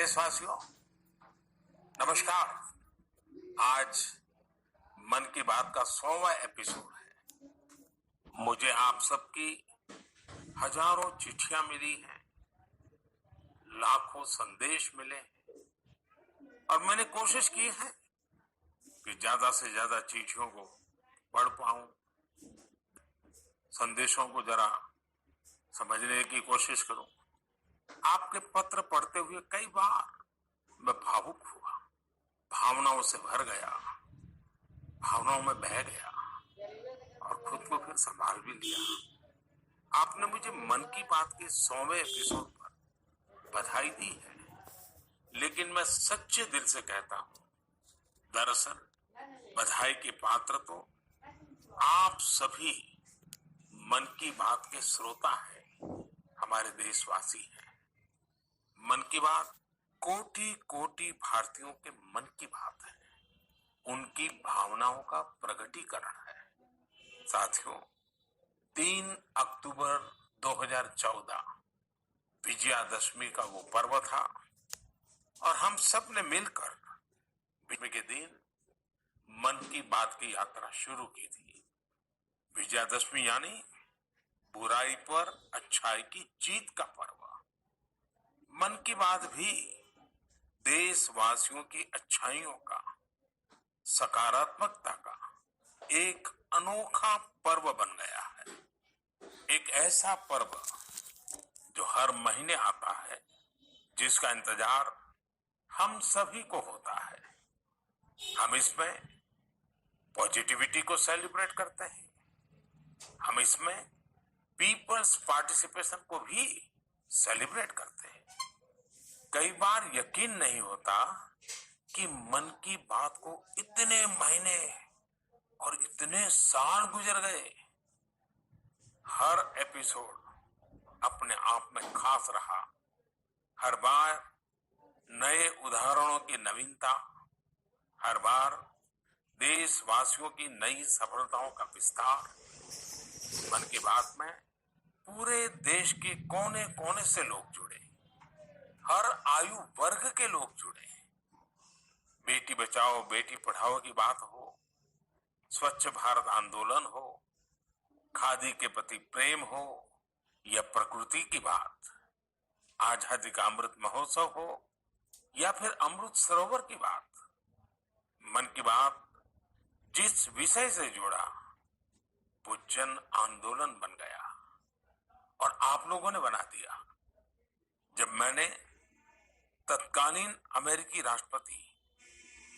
देशवासियों, नमस्कार। आज मन की बात का 100वां एपिसोड है। मुझे आप सबकी हजारों चिट्ठियां मिली हैं, लाखों संदेश मिले हैं और मैंने कोशिश की है कि ज्यादा से ज्यादा चिट्ठियों को पढ़ पाऊं, संदेशों को जरा समझने की कोशिश करूं। आपके पत्र पढ़ते हुए कई बार मैं भावुक हुआ, भावनाओं से भर गया, भावनाओं में बह गया और खुद को फिर संभाल भी लिया। आपने मुझे मन की बात के 100वें एपिसोड पर बधाई दी है, लेकिन मैं सच्चे दिल से कहता हूं, दरअसल बधाई के पात्र तो आप सभी मन की बात के श्रोता हैं, हमारे देशवासी हैं। मन की बात कोटि कोटि भारतीयों के मन की बात है, उनकी भावनाओं का प्रकटीकरण है। साथियों, 3 अक्टूबर 2014 विजयादशमी का वो पर्व था और हम सब ने मिलकर विजय के दिन मन की बात की यात्रा शुरू की थी। विजयादशमी यानी बुराई पर अच्छाई की जीत का पर्व। मन की बात भी देशवासियों की अच्छाइयों का, सकारात्मकता का एक अनोखा पर्व बन गया है। एक ऐसा पर्व जो हर महीने आता है, जिसका इंतजार हम सभी को होता है। हम इसमें पॉजिटिविटी को सेलिब्रेट करते हैं, हम इसमें पीपल्स पार्टिसिपेशन को भी सेलिब्रेट करते हैं। कई बार यकीन नहीं होता कि मन की बात को इतने महीने और इतने साल गुजर गए। हर एपिसोड अपने आप में खास रहा। हर बार नए उदाहरणों की नवीनता, हर बार देशवासियों की नई सफलताओं का विस्तार। मन की बात में पूरे देश के कोने कोने से लोग जुड़े, हर आयु वर्ग के लोग जुड़े। बेटी बचाओ बेटी पढ़ाओ की बात हो, स्वच्छ भारत आंदोलन हो, खादी के प्रति प्रेम हो या प्रकृति की बात, आजादी का अमृत महोत्सव हो या फिर अमृत सरोवर की बात। मन की बात जिस विषय से जुड़ा वो जन आंदोलन बन गया और आप लोगों ने बना दिया। जब मैंने तत्कालीन अमेरिकी राष्ट्रपति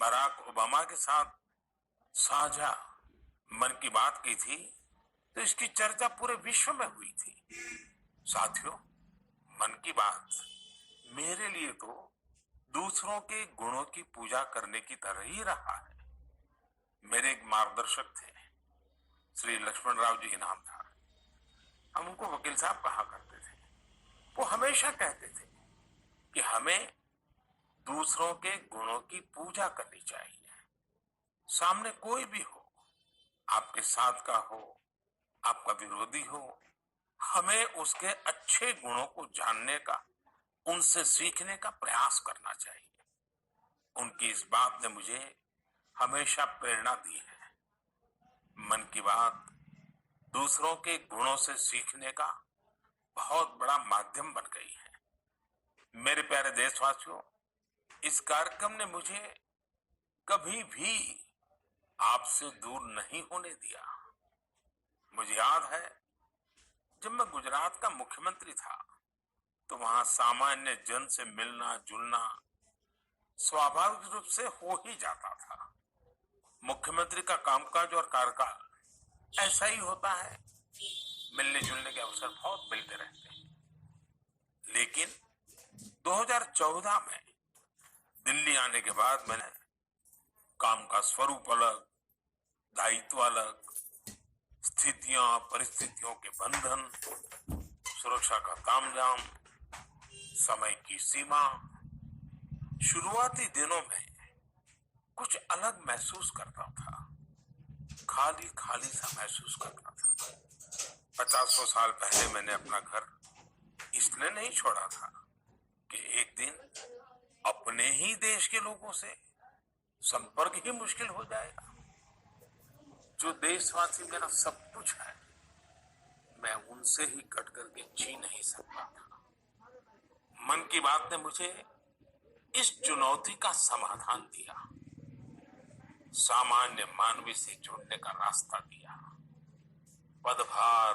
बराक ओबामा के साथ साझा मन की बात की थी, तो इसकी चर्चा पूरे विश्व में हुई थी। साथियों, मन की बात मेरे लिए तो दूसरों के गुणों की पूजा करने की तरह ही रहा है। मेरे एक मार्गदर्शक थे, श्री लक्ष्मण राव जी नाम था। हम उनको वकील साहब कहा करते थे। वो हमेशा कहते थे कि हमें दूसरों के गुणों की पूजा करनी चाहिए। सामने कोई भी हो, आपके साथ का हो, आपका विरोधी हो, हमें उसके अच्छे गुणों को जानने का, उनसे सीखने का प्रयास करना चाहिए। उनकी इस बात ने मुझे हमेशा प्रेरणा दी है। मन की बात दूसरों के गुणों से सीखने का बहुत बड़ा माध्यम बन गई है। मेरे प्यारे देशवासियों, इस कार्यक्रम ने मुझे कभी भी आपसे दूर नहीं होने दिया। मुझे याद है, जब मैं गुजरात का मुख्यमंत्री था तो वहां सामान्य जन से मिलना जुलना स्वाभाविक रूप से हो ही जाता था। मुख्यमंत्री का कामकाज और कार्यकाल ऐसा ही होता है, मिलने जुलने के अवसर बहुत मिलते रहते हैं। लेकिन 2014 में दिल्ली आने के बाद मैंने काम का स्वरूप अलग, दायित्व अलग, स्थितियां परिस्थितियों के बंधन, सुरक्षा का तामझाम, समय की सीमा, शुरुआती दिनों में कुछ अलग महसूस करता था। खाली खाली सा महसूस करता था। 50 साल पहले मैंने अपना घर इसलिए नहीं छोड़ा था कि एक दिन अपने ही देश के लोगों से संपर्क ही मुश्किल हो जाएगा। जो देशवासी मेरा सब कुछ है, मैं उनसे ही कट करके जी नहीं सकता था। मन की बात ने मुझे इस चुनौती का समाधान दिया, सामान्य मानवी से जुड़ने का रास्ता दिया। पदभार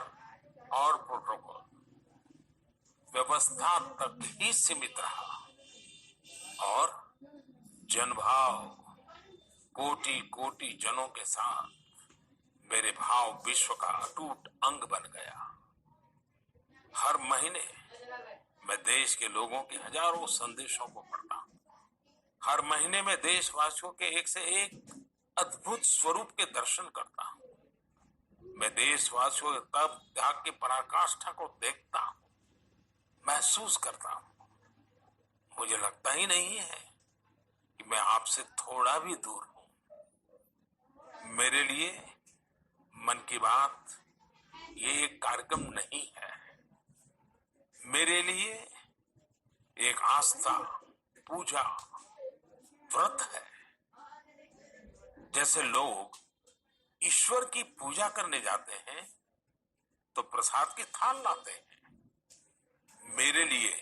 और प्रोटोकॉल व्यवस्था तक ही सीमित रहा और जनभाव कोटि कोटि जनों के साथ मेरे भाव विश्व का अटूट अंग बन गया। हर महीने मैं देश के लोगों के हजारों संदेशों को पढ़ता हूं। हर महीने में देशवासियों के एक से एक अद्भुत स्वरूप के दर्शन करता हूं। मैं देशवासियों के तप त्याग की पराकाष्ठा को देखता हूं, महसूस करता हूं। मुझे लगता ही नहीं है कि मैं आपसे थोड़ा भी दूर हूं। मेरे लिए मन की बात ये एक कार्यक्रम नहीं है, मेरे लिए एक आस्था, पूजा, व्रत है। जैसे लोग ईश्वर की पूजा करने जाते हैं तो प्रसाद की थाल लाते हैं, मेरे लिए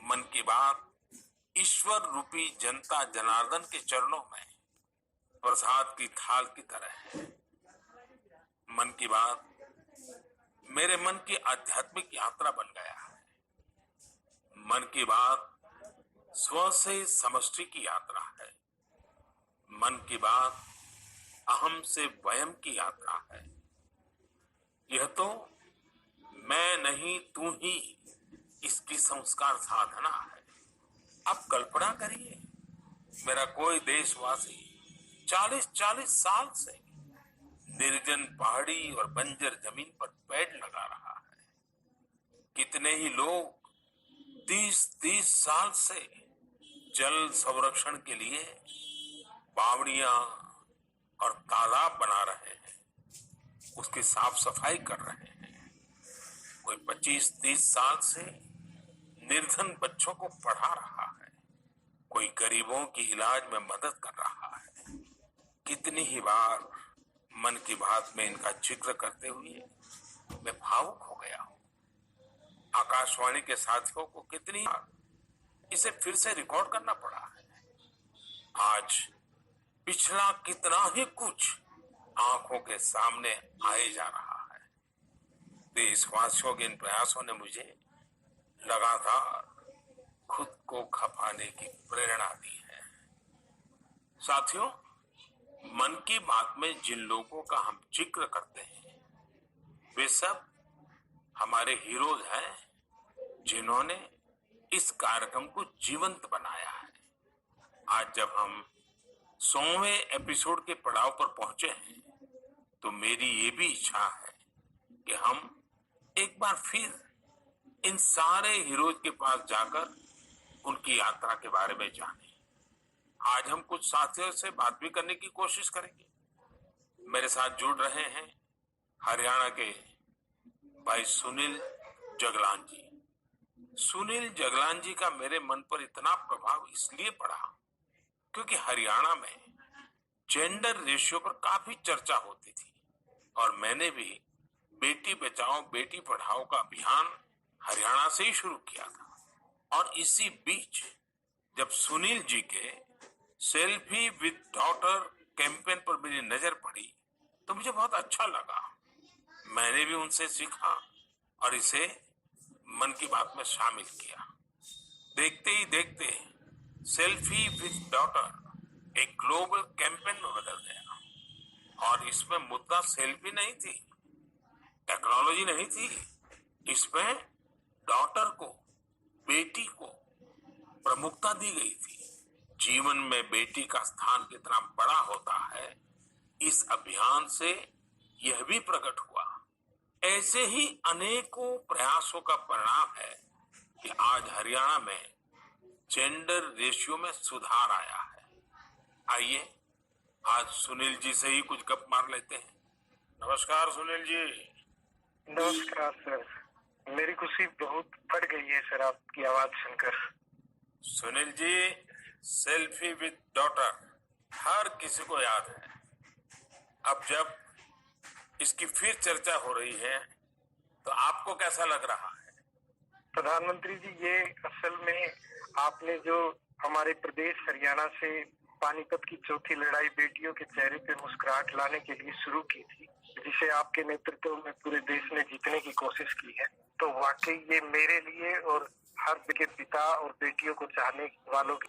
मन की बात ईश्वर रूपी जनता जनार्दन के चरणों में प्रसाद की थाल की तरह है। मन की बात मेरे मन की आध्यात्मिक यात्रा बन गया है। मन की बात स्व से समष्टि की यात्रा है। मन की बात अहम से वयम की यात्रा है। यह तो मैं नहीं तू ही इसकी संस्कार साधना है। अब कल्पना करिए, मेरा कोई देशवासी 40-40 साल से निर्जन पहाड़ी और बंजर जमीन पर पेड़ लगा रहा है। कितने ही लोग 30-30 साल से जल संरक्षण के लिए बावड़ियां और तालाब बना रहे हैं, उसकी साफ सफाई कर रहे हैं। कोई 25-30 साल से निर्धन बच्चों को पढ़ा रहा है, कोई गरीबों की इलाज में मदद कर रहा है। कितनी ही बार मन की बात में इनका जिक्र करते हुए मैं भावुक हो गया हूं। आकाशवाणी के साथियों को कितनी बार इसे फिर से रिकॉर्ड करना पड़ा है। आज पिछला कितना ही कुछ आंखों के सामने आए जा रहा है। देशवासियों के इन प्रयासों ने मुझे लगातार खुद को खपाने की प्रेरणा दी है। साथियों, मन की बात में जिन लोगों का हम जिक्र करते हैं, वे सब हमारे हीरोज हैं, जिन्होंने इस कार्यक्रम को जीवंत बनाया है। आज जब हम 100वें एपिसोड के पड़ाव पर पहुंचे हैं, तो मेरी ये भी इच्छा है कि हम एक बार फिर इन सारे हीरोज के पास जाकर उनकी यात्रा के बारे में जानें। आज हम कुछ साथियों से बात भी करने की कोशिश करेंगे। मेरे साथ जुड़ रहे हैं हरियाणा के भाई सुनील जगलान जी। सुनील जगलान जी का मेरे मन पर इतना प्रभाव इसलिए पड़ा क्योंकि हरियाणा में जेंडर रेशियो पर काफी चर्चा होती थी और मैंने भी बेटी बचाओ बेटी पढ़ाओ का अभियान हरियाणा से ही शुरू किया था। और इसी बीच जब सुनील जी के सेल्फी विद डॉटर कैंपेन पर मेरी नजर पड़ी तो मुझे बहुत अच्छा लगा। मैंने भी उनसे सीखा और इसे मन की बात में शामिल किया। देखते ही देखते सेल्फी विद डॉटर एक ग्लोबल कैंपेन में बदल गया और इसमें मुद्दा सेल्फी नहीं थी, टेक्नोलॉजी नहीं थी, इसमें डॉटर को, बेटी को प्रमुखता दी गई थी। जीवन में बेटी का स्थान कितना बड़ा होता है, इस अभियान से यह भी प्रकट हुआ। ऐसे ही अनेकों प्रयासों का परिणाम है कि आज हरियाणा में जेंडर रेशियो में सुधार आया है। आइए आज सुनील जी से ही कुछ गप मार लेते हैं। नमस्कार सुनील जी। नमस्कार सर, मेरी खुशी बहुत बढ़ गई है सर आपकी आवाज सुनकर। Sunil ji, selfie with daughter हर किसी को याद है। अब जब इसकी फिर चर्चा हो रही है तो आपको कैसा लग रहा है? प्रधानमंत्री जी, ये असल में आपने जो हमारे प्रदेश हरियाणा से पानीपत की चौथी लड़ाई बेटियों के चेहरे पे मुस्कुराहट लाने के लिए शुरू की थी, जिसे आपके नेतृत्व में पूरे देश ने जीतने की कोशिश की है, तो वाकई ये मेरे लिए और हर के पिता और बेटियों को चाहने वालों के